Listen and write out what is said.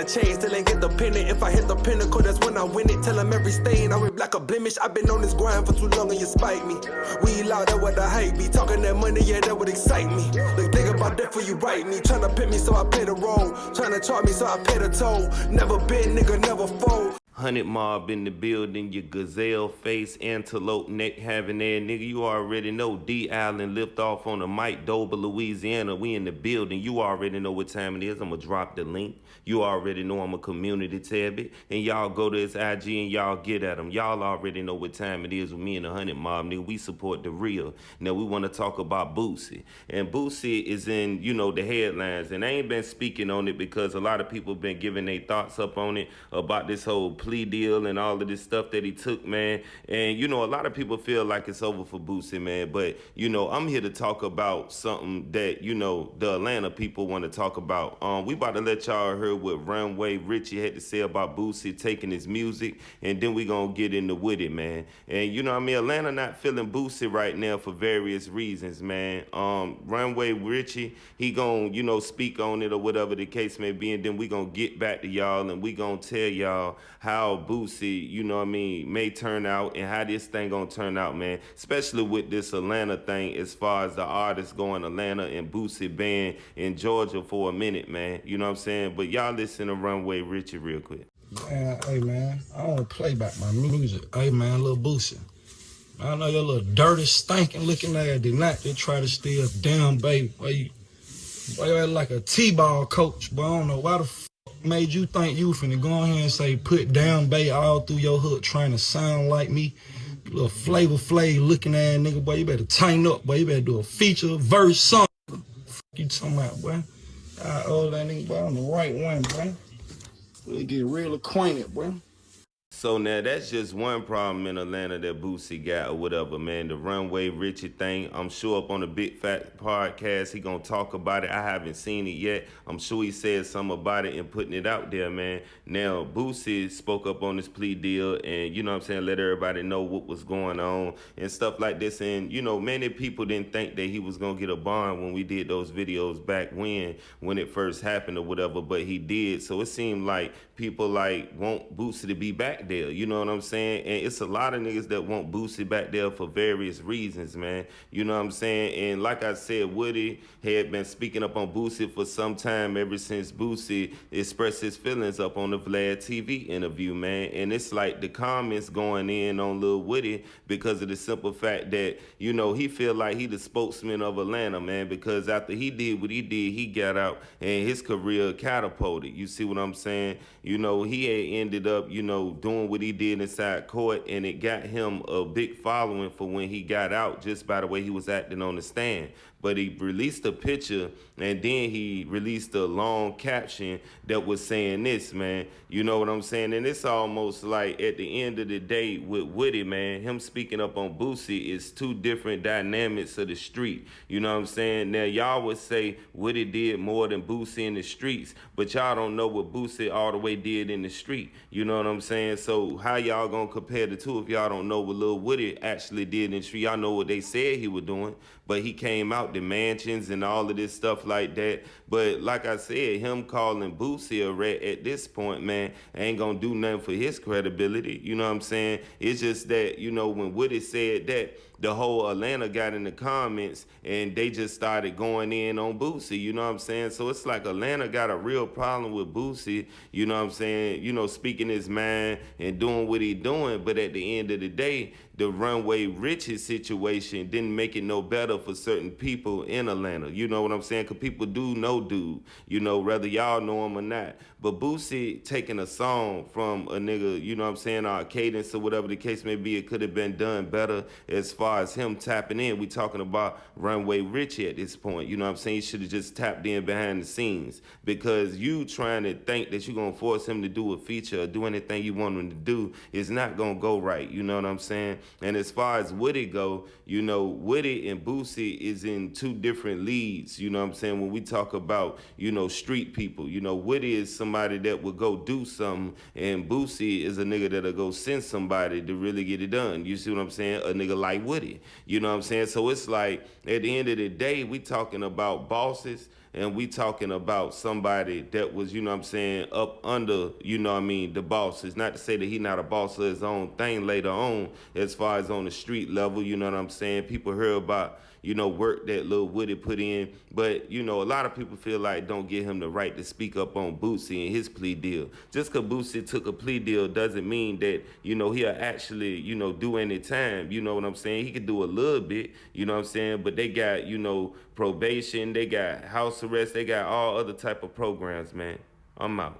a chain, still ain't get the pennant. If I hit the pinnacle, that's when I win it. Tell them every stain, I rip like a blemish. I've been on this grind for too long and you spite me. We loud, that what the hype be. Talking that money, yeah, that would excite me. Look, think about that for you right me. Tryna pit me so I pay the roll. Tryna charge me so I pay the toll. Never been, nigga, never fold. 100 Mob in the building, your gazelle face, antelope neck having there, nigga. You already know D. Allen lift off on the mic, Dover, Louisiana. We in the building. You already know what time it is. I'm gonna drop the link. You already know I'm a community tab, and y'all go to his IG and y'all get at him. Y'all already know what time it is with me and the 100 Mob, nigga. We support the real. Now we want to talk about Boosie, and Boosie is in, you know, the headlines, and I ain't been speaking on it because a lot of people been giving their thoughts up on it about this whole plea deal and all of this stuff that he took, man. And, you know, a lot of people feel like it's over for Boosie, man. But, you know, I'm here to talk about something that, you know, the Atlanta people want to talk about. We about to let y'all hear what Runway Richie had to say about Boosie taking his music, and then we gonna get into with it, man. And, you know what I mean? Atlanta not feeling Boosie right now for various reasons, man. Runway Richie, he gonna, you know, speak on it or whatever the case may be, and then we gonna get back to y'all and we gonna tell y'all how Boosie, you know what I mean, may turn out and how this thing gonna turn out, man. Especially with this Atlanta thing as far as the artists going Atlanta and Boosie band in Georgia for a minute, man. You know what I'm saying? But y'all listen to Runway Richie real quick. Man, hey man, I don't play back my music. Hey man, little Boosie. I know your little dirty, stinking looking ass did not just try to steal damn baby. Boy, you like a T-ball coach, but I don't know why the f made you think you finna go on here and say put down bait all through your hood trying to sound like me. You little Flavor Flav looking ass nigga, boy. You better tighten up, boy. You better do a feature, verse, song. Fuck you talking about, boy. I owe that nigga, boy. I'm the right one, boy. We'll get real acquainted, boy. So now that's just one problem in Atlanta that Boosie got or whatever, man. The Runway Richie thing. I'm sure up on the Big Fat podcast he gonna talk about it. I haven't seen it yet. I'm sure he said something about it and putting it out there, man. Now Boosie spoke up on this plea deal and, you know what I'm saying, let everybody know what was going on and stuff like this. And, you know, many people didn't think that he was gonna get a bond when we did those videos back when it first happened or whatever, but he did. So it seemed like people like want Boosie to be back there, you know what I'm saying? And it's a lot of niggas that want Boosie back there for various reasons, man. You know what I'm saying? And like I said, Woody had been speaking up on Boosie for some time, ever since Boosie expressed his feelings up on the Vlad TV interview, man. And it's like the comments going in on Lil Woody because of the simple fact that, you know, he feel like he the spokesman of Atlanta, man, because after he did what he did, he got out and his career catapulted. You see what I'm saying? You know, he had ended up, you know, doing what he did inside court, and it got him a big following for when he got out just by the way he was acting on the stand. But he released a picture and then he released a long caption that was saying this, man. You know what I'm saying? And it's almost like at the end of the day with Woody, man, him speaking up on Boosie is two different dynamics of the street. You know what I'm saying? Now, y'all would say Woody did more than Boosie in the streets, but y'all don't know what Boosie all the way did in the street. You know what I'm saying? So how y'all gonna compare the two if y'all don't know what Lil Woody actually did in the street? Y'all know what they said he was doing, but he came out the mansions and all of this stuff like that. But like I said, him calling Boosie a rat at this point, man, ain't gonna do nothing for his credibility. You know what I'm saying? It's just that, you know, when Woody said that, the whole Atlanta got in the comments and they just started going in on Boosie, you know what I'm saying? So it's like Atlanta got a real problem with Boosie, you know what I'm saying? You know, speaking his mind and doing what he doing, but at the end of the day, the Runway Richie situation didn't make it no better for certain people in Atlanta. You know what I'm saying? Because people do know dude, you know, whether y'all know him or not. But Boosie taking a song from a nigga, you know what I'm saying, or a cadence or whatever the case may be, it could have been done better as far as him tapping in. We talking about Runway Richie at this point. You know what I'm saying? You should have just tapped in behind the scenes, because you trying to think that you're going to force him to do a feature or do anything you want him to do is not going to go right. You know what I'm saying? And as far as Woody go, you know, Woody and Boosie is in in two different leads, you know what I'm saying? When we talk about, you know, street people, you know, Woody is somebody that would go do something, and Boosie is a nigga that'll go send somebody to really get it done. You see what I'm saying? A nigga like Woody, you know what I'm saying? So it's like, at the end of the day, we talking about bosses, and we talking about somebody that was, you know what I'm saying, up under, you know what I mean, the bosses. Not to say that he not a boss of his own thing later on, as far as on the street level, you know what I'm saying? People hear about, you know, work that Lil Woody put in, but, you know, a lot of people feel like don't give him the right to speak up on Boosie and his plea deal. Just because Boosie took a plea deal doesn't mean that, you know, he'll actually, you know, do any time, you know what I'm saying? He could do a little bit, you know what I'm saying? But they got, you know, probation, they got house arrest, they got all other type of programs, man. I'm out.